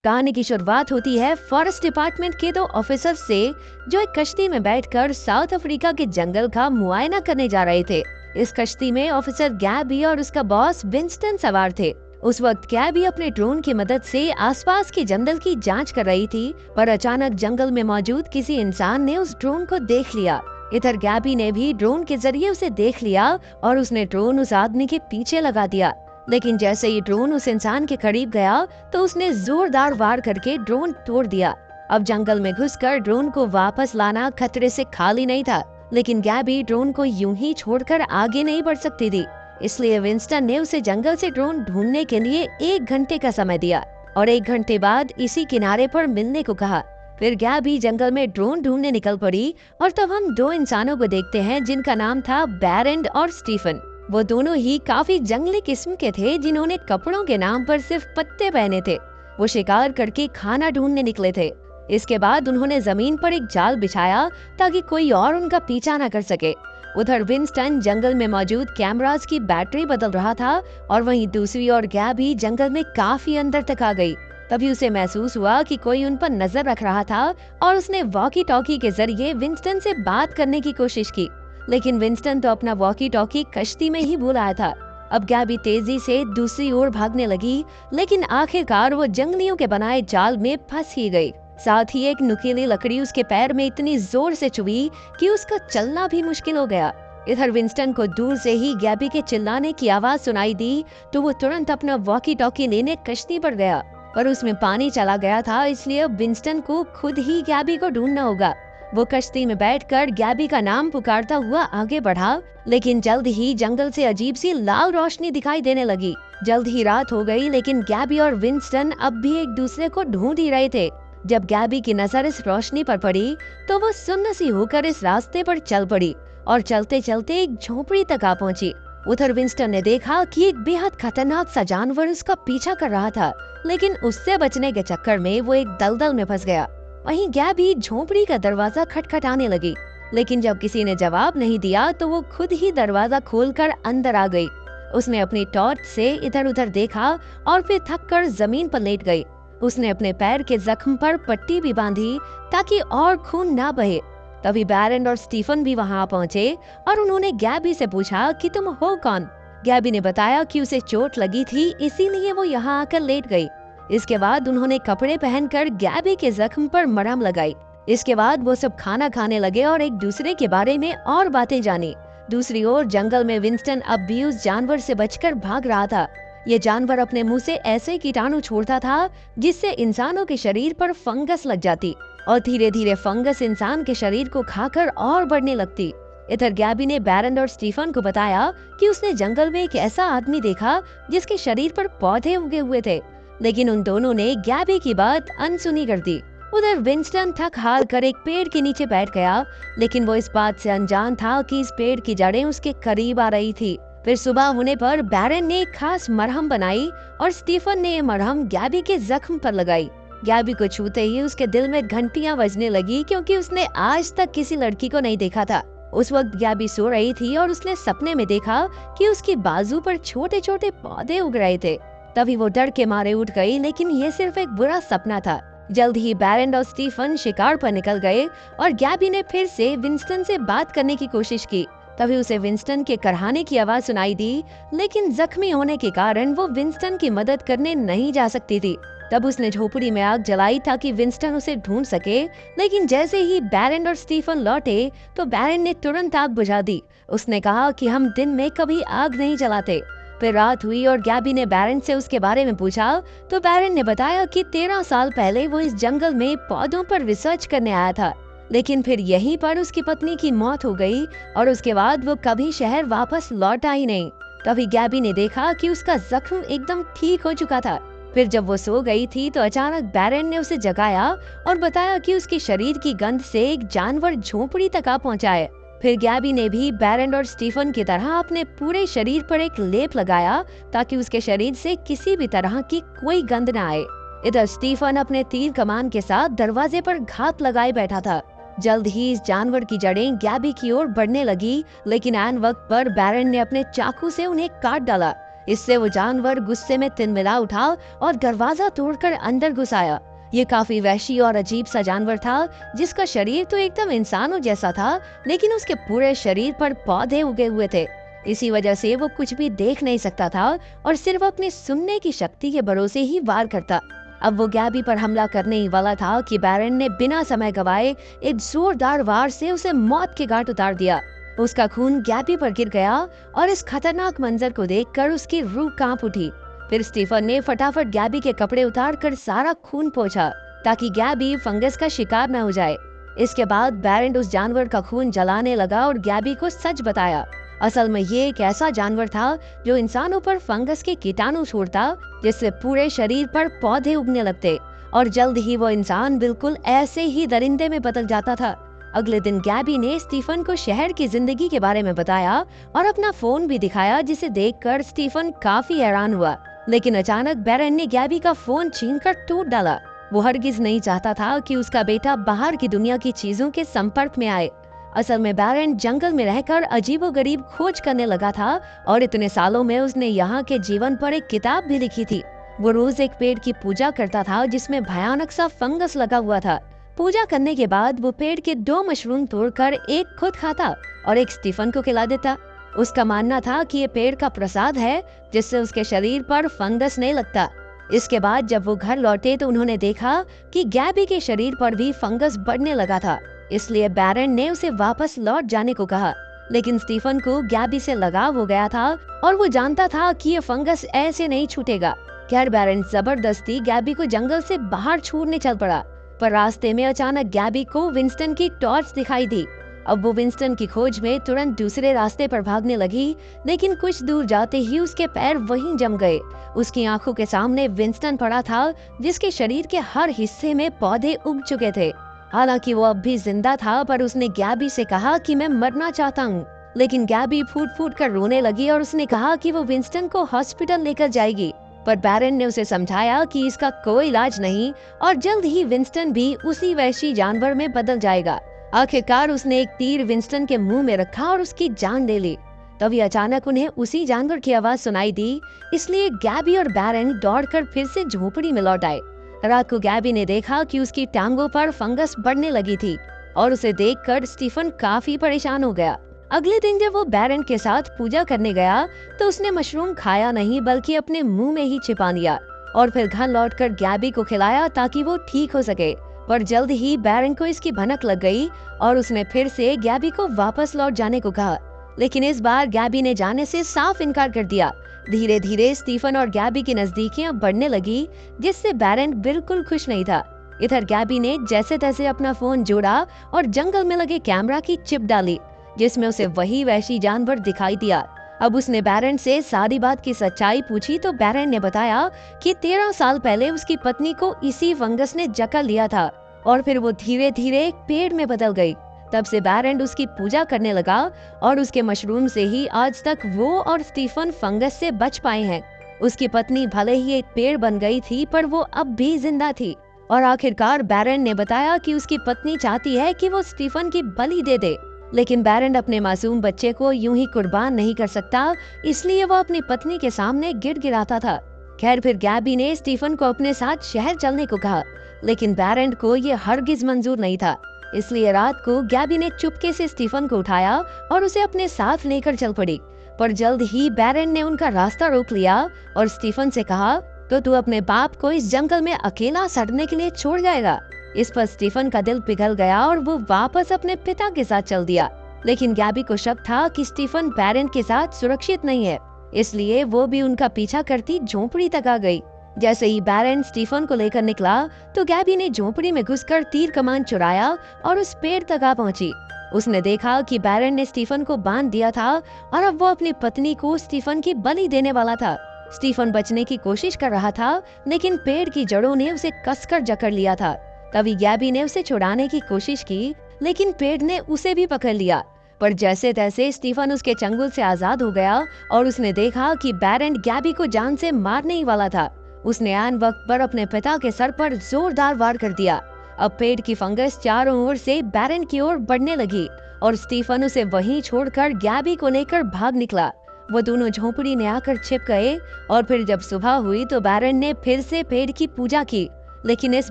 कहानी की शुरुआत होती है फॉरेस्ट डिपार्टमेंट के 2 ऑफिसर से, जो एक कश्ती में बैठकर साउथ अफ्रीका के जंगल का मुआयना करने जा रहे थे। इस कश्ती में ऑफिसर गैबी और उसका बॉस विंस्टन सवार थे। उस वक्त गैबी अपने ड्रोन की मदद से आसपास के जंगल की जांच कर रही थी, पर अचानक जंगल में मौजूद किसी इंसान ने उस ड्रोन को देख लिया। इधर गैबी ने भी ड्रोन के जरिए उसे देख लिया और उसने ड्रोन उस आदमी के पीछे लगा दिया। लेकिन जैसे ही ड्रोन उस इंसान के करीब गया तो उसने जोरदार वार करके ड्रोन तोड़ दिया। अब जंगल में घुसकर ड्रोन को वापस लाना खतरे से खाली नहीं था, लेकिन गैबी ड्रोन को यूं ही छोड़कर आगे नहीं बढ़ सकती थी। इसलिए विंस्टन ने उसे जंगल से ड्रोन ढूंढने के लिए 1 घंटे का समय दिया और 1 घंटे बाद इसी किनारे पर मिलने को कहा। फिर गैबी जंगल में ड्रोन ढूंढने निकल पड़ी और तब हम 2 इंसानों को देखते हैं जिनका नाम था बैरन और स्टीफन। वो दोनों ही काफी जंगली किस्म के थे, जिन्होंने कपड़ों के नाम पर सिर्फ पत्ते पहने थे। वो शिकार करके खाना ढूंढने निकले थे। इसके बाद उन्होंने जमीन पर एक जाल बिछाया ताकि कोई और उनका पीछा न कर सके। उधर विंस्टन जंगल में मौजूद कैमरास की बैटरी बदल रहा था और वहीं दूसरी ओर गैबी जंगल में काफी अंदर तक आ गई। तभी उसे महसूस हुआ कि कोई उन पर नजर रख रहा था और उसने वॉकी टॉकी के जरिए विंस्टन से बात करने की कोशिश की, लेकिन विंस्टन तो अपना वॉकी टॉकी कश्ती में ही भूल आया था। अब गैबी तेजी से दूसरी ओर भागने लगी, लेकिन आखिरकार वो जंगलियों के बनाए जाल में फंस ही गई। साथ ही एक नुकीली लकड़ी उसके पैर में इतनी जोर से चुभी कि उसका चलना भी मुश्किल हो गया। इधर विंस्टन को दूर से ही गैबी के चिल्लाने की आवाज सुनाई दी तो वो तुरंत अपना वॉकी टॉकी लेने कश्ती पर गया, पर उसमें पानी चला गया था, इसलिए अब विंस्टन को खुद ही गैबी को ढूंढना होगा। वो कश्ती में बैठकर गैबी का नाम पुकारता हुआ आगे बढ़ा, लेकिन जल्द ही जंगल से अजीब सी लाल रोशनी दिखाई देने लगी। जल्द ही रात हो गई, लेकिन गैबी और विंस्टन अब भी एक दूसरे को ढूंढ ही रहे थे। जब गैबी की नजर इस रोशनी पर पड़ी तो वो सुन्न सी होकर इस रास्ते पर चल पड़ी और चलते चलते एक झोपड़ी तक आ पहुंची। उधर विंस्टन ने देखा कि एक बेहद खतरनाक सा जानवर उसका पीछा कर रहा था, लेकिन उससे बचने के चक्कर में वो एक दलदल में फंस गया। वहीं गैबी झोपड़ी का दरवाजा खटखटाने लगी, लेकिन जब किसी ने जवाब नहीं दिया तो वो खुद ही दरवाजा खोलकर अंदर आ गई। उसने अपनी टॉर्च से इधर उधर देखा और फिर थककर जमीन पर लेट गई। उसने अपने पैर के जख्म पर पट्टी भी बांधी ताकि और खून ना बहे। तभी बैरन और स्टीफन भी वहां पहुंचे और उन्होंने गैबी से पूछा कि तुम हो कौन। गैबी ने बताया कि उसे चोट लगी थी, इसीलिए वो यहाँ आकर लेट गई। इसके बाद उन्होंने कपड़े पहनकर गैबी के जख्म पर मरहम लगाई। इसके बाद वो सब खाना खाने लगे और एक दूसरे के बारे में और बातें जानी। दूसरी ओर जंगल में विंस्टन अब भी उस जानवर से बचकर भाग रहा था। ये जानवर अपने मुंह से ऐसे कीटाणु छोड़ता था जिससे इंसानों के शरीर पर फंगस लग जाती और धीरे धीरे फंगस इंसान के शरीर को खाकर और बढ़ने लगती। इधर गैबी ने बैरन और स्टीफन को बताया कि उसने जंगल में एक ऐसा आदमी देखा जिसके शरीर पर पौधे उगे हुए थे, लेकिन उन दोनों ने गैबी की बात अनसुनी कर दी। उधर विंस्टन थक हार कर एक पेड़ के नीचे बैठ गया, लेकिन वो इस बात से अनजान था कि इस पेड़ की जड़ें उसके करीब आ रही थी। फिर सुबह होने पर बैरन ने एक खास मरहम बनाई और स्टीफन ने ये मरहम गैबी के जख्म पर लगाई। गैबी को छूते ही उसके दिल में घंटियां बजने लगी, क्योंकि उसने आज तक किसी लड़की को नहीं देखा था। उस वक्त गैबी सो रही थी और उसने सपने में देखा कि उसकी बाजू पर छोटे छोटे पौधे उग रहे थे। तभी वो डर के मारे उठ गई, लेकिन ये सिर्फ एक बुरा सपना था। जल्द ही बैरन और स्टीफन शिकार पर निकल गए और गैबी ने फिर से विंस्टन से बात करने की कोशिश की। तभी उसे विंस्टन के करहाने की आवाज सुनाई दी, लेकिन जख्मी होने के कारण वो विंस्टन की मदद करने नहीं जा सकती थी। तब उसने झोपड़ी में आग जलाई ताकि विंस्टन उसे ढूंढ सके, लेकिन जैसे ही बैरन और स्टीफन लौटे तो बैरन ने तुरंत आग बुझा दी। उसने कहा कि हम दिन में कभी आग नहीं जलाते। फिर रात हुई और गैबी ने बैरन से उसके बारे में पूछा तो बैरन ने बताया कि 13 साल पहले वो इस जंगल में पौधों पर रिसर्च करने आया था, लेकिन फिर यहीं पर उसकी पत्नी की मौत हो गई और उसके बाद वो कभी शहर वापस लौटा ही नहीं। तभी गैबी ने देखा कि उसका जख्म एकदम ठीक हो चुका था। फिर जब वो सो गई थी तो अचानक बैरन ने उसे जगाया और बताया कि उसके शरीर की गंध से एक जानवर झोपड़ी तक आ पहुंचा है। फिर गैबी ने भी बैरन और स्टीफन की तरह अपने पूरे शरीर पर एक लेप लगाया ताकि उसके शरीर से किसी भी तरह की कोई गंध न आए। इधर स्टीफन अपने तीर कमान के साथ दरवाजे पर घात लगाए बैठा था। जल्द ही इस जानवर की जड़ें गैबी की ओर बढ़ने लगी, लेकिन ऐन वक्त पर बैरन ने अपने चाकू से उन्हें काट डाला। इससे वो जानवर गुस्से में तिलमिला उठा और दरवाजा तोड़कर अंदर घुस आया। ये काफी वहशी और अजीब सा जानवर था, जिसका शरीर तो एकदम इंसानों जैसा था, लेकिन उसके पूरे शरीर पर पौधे उगे हुए थे। इसी वजह से वो कुछ भी देख नहीं सकता था और सिर्फ अपनी सुनने की शक्ति के भरोसे ही वार करता। अब वो गैबी पर हमला करने ही वाला था कि बैरन ने बिना समय गवाए एक जोरदार वार से उसे मौत के घाट उतार दिया। उसका खून गैबी पर गिर गया और इस खतरनाक मंजर को देखकर उसकी रूह कांप उठी। फिर स्टीफन ने फटाफट गैबी के कपड़े उतार कर सारा खून पोंछा ताकि गैबी फंगस का शिकार न हो जाए। इसके बाद बैरन उस जानवर का खून जलाने लगा और गैबी को सच बताया। असल में ये एक ऐसा जानवर था जो इंसानों पर फंगस के कीटाणु छोड़ता, जिससे पूरे शरीर पर पौधे उगने लगते और जल्द ही वो इंसान बिल्कुल ऐसे ही दरिंदे में बदल जाता था। अगले दिन गैबी ने स्टीफन को शहर की जिंदगी के बारे में बताया और अपना फोन भी दिखाया, जिसे देखकर स्टीफन काफी हैरान हुआ। लेकिन अचानक बैरन ने गैबी का फोन छीनकर तोड़ डाला। वो हरगिज नहीं चाहता था कि उसका बेटा बाहर की दुनिया की चीजों के संपर्क में आए। असल में बैरन जंगल में रहकर अजीबोगरीब खोज करने लगा था और इतने सालों में उसने यहाँ के जीवन पर एक किताब भी लिखी थी। वो रोज एक पेड़ की पूजा करता था जिसमें भयानक सा फंगस लगा हुआ था। पूजा करने के बाद वो पेड़ के 2 मशरूम तोड़कर एक खुद खाता और एक स्टीफन को खिला देता। उसका मानना था कि ये पेड़ का प्रसाद है, जिससे उसके शरीर पर फंगस नहीं लगता। इसके बाद जब वो घर लौटे तो उन्होंने देखा कि गैबी के शरीर पर भी फंगस बढ़ने लगा था। इसलिए बैरन ने उसे वापस लौट जाने को कहा, लेकिन स्टीफन को गैबी से लगाव हो गया था और वो जानता था कि ये फंगस ऐसे नहीं छूटेगा। खैर बैरन जबरदस्ती गैबी को जंगल से बाहर छोड़ने चल पड़ा, पर रास्ते में अचानक गैबी को विंस्टन की टॉर्च दिखाई दी। अब वो विंस्टन की खोज में तुरंत दूसरे रास्ते पर भागने लगी, लेकिन कुछ दूर जाते ही उसके पैर वहीं जम गए। उसकी आंखों के सामने विंस्टन पड़ा था, जिसके शरीर के हर हिस्से में पौधे उग चुके थे। हालांकि वो अब भी जिंदा था, पर उसने गैबी से कहा कि मैं मरना चाहता हूँ। लेकिन गैबी फूट फूट कर रोने लगी और उसने कहा कि वो विंस्टन को हॉस्पिटल लेकर जाएगी। पर बैरन ने उसे समझाया कि इसका कोई इलाज नहीं और जल्द ही विंस्टन भी उसी वहशी जानवर में बदल जाएगा। आखिरकार उसने एक तीर विंस्टन के मुंह में रखा और उसकी जान ले ली। तभी अचानक उन्हें उसी जानवर की आवाज सुनाई दी, इसलिए गैबी और बैरन दौड़कर फिर से झोपड़ी में लौट आए। रात को गैबी ने देखा कि उसकी टांगों पर फंगस बढ़ने लगी थी और उसे देखकर स्टीफन काफी परेशान हो गया। अगले दिन जब वो बैरन के साथ पूजा करने गया तो उसने मशरूम खाया नहीं, बल्कि अपने मुंह में ही छिपा लिया और फिर घर लौटकर गैबी को खिलाया ताकि वो ठीक हो सके। पर जल्द ही बैरन को इसकी भनक लग गई और उसने फिर से गैबी को वापस लौट जाने को कहा, लेकिन इस बार गैबी ने जाने से साफ इनकार कर दिया। धीरे धीरे स्टीफन और गैबी की नजदीकियां बढ़ने लगी, जिससे बैरन बिल्कुल खुश नहीं था। इधर गैबी ने जैसे तैसे अपना फोन जोड़ा और जंगल में लगे कैमरा की चिप डाली, जिसमें उसे वही वहशी जानवर दिखाई दिया। अब उसने बैरन से सारी बात की सच्चाई पूछी तो बैरन ने बताया कि 13 साल पहले उसकी पत्नी को इसी फंगस ने जकड़ लिया था और फिर वो धीरे धीरे एक पेड़ में बदल गई। तब से बैरन उसकी पूजा करने लगा और उसके मशरूम से ही आज तक वो और स्टीफन फंगस से बच पाए हैं। उसकी पत्नी भले ही एक पेड़ बन गई थी, पर वो अब भी जिंदा थी। और आखिरकार बैरन ने बताया कि उसकी पत्नी चाहती है कि वो स्टीफन की बलि दे दे, लेकिन बैरन अपने मासूम बच्चे को यूं ही कुर्बान नहीं कर सकता, इसलिए वो अपनी पत्नी के सामने गिड़गिड़ाता था। खैर फिर गैबी ने स्टीफन को अपने साथ शहर चलने को कहा, लेकिन बैरन को ये हरगिज मंजूर नहीं था। इसलिए रात को गैबी ने चुपके से स्टीफन को उठाया और उसे अपने साथ लेकर चल पड़ी। पर जल्द ही बैरन ने उनका रास्ता रोक लिया और स्टीफन से कहा, तो तू अपने बाप को इस जंगल में अकेला सड़ने के लिए छोड़ जाएगा? इस पर स्टीफन का दिल पिघल गया और वो वापस अपने पिता के साथ चल दिया। लेकिन गैबी को शक था कि स्टीफन बैरन के साथ सुरक्षित नहीं है, इसलिए वो भी उनका पीछा करती झोपड़ी तक आ गई। जैसे ही बैरन स्टीफन को लेकर निकला तो गैबी ने झोपड़ी में घुसकर तीर कमान चुराया और उस पेड़ तक आ पहुंची। उसने देखा कि बैरन ने स्टीफन को बांध दिया था और अब वो अपनी पत्नी को स्टीफन की बलि देने वाला था। स्टीफन बचने की कोशिश कर रहा था, लेकिन पेड़ की जड़ों ने उसे कसकर जकड़ लिया था। तभी गैबी ने उसे छुड़ाने की कोशिश की, लेकिन पेड़ ने उसे भी पकड़ लिया। पर जैसे तैसे स्टीफन उसके चंगुल से आजाद हो गया और उसने देखा कि बैरन गैबी को जान से मारने ही वाला था। उसने आन वक्त पर अपने पिता के सर पर जोरदार वार कर दिया। अब पेड़ की फंगस चारों ओर से बैरन की ओर बढ़ने लगी और स्टीफन उसे वहीं छोड़कर गैबी को लेकर भाग निकला। वो दोनों झोपड़ी में आकर छिप गए और फिर जब सुबह हुई तो बैरन ने फिर से पेड़ की पूजा की, लेकिन इस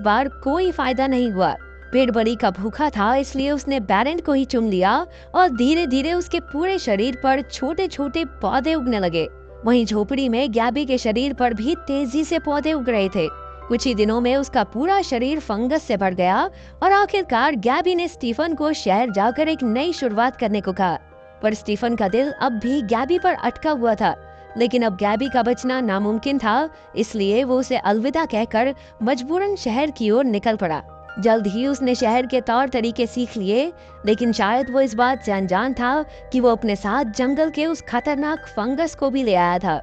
बार कोई फायदा नहीं हुआ। पेड़ बड़ी का भूखा था, इसलिए उसने बैरन को ही चुम लिया और धीरे धीरे उसके पूरे शरीर पर छोटे छोटे पौधे उगने लगे। वहीं झोपड़ी में गैबी के शरीर पर भी तेजी से पौधे उग रहे थे। कुछ ही दिनों में उसका पूरा शरीर फंगस से भर गया और आखिरकार गैबी ने स्टीफन को शहर जाकर एक नई शुरुआत करने को कहा। पर स्टीफन का दिल अब भी गैबी पर अटका हुआ था, लेकिन अब गैबी का बचना नामुमकिन था, इसलिए वो उसे अलविदा कहकर मजबूरन शहर की ओर निकल पड़ा। जल्द ही उसने शहर के तौर तरीके सीख लिए, लेकिन शायद वो इस बात से अनजान था कि वो अपने साथ जंगल के उस खतरनाक फंगस को भी ले आया था।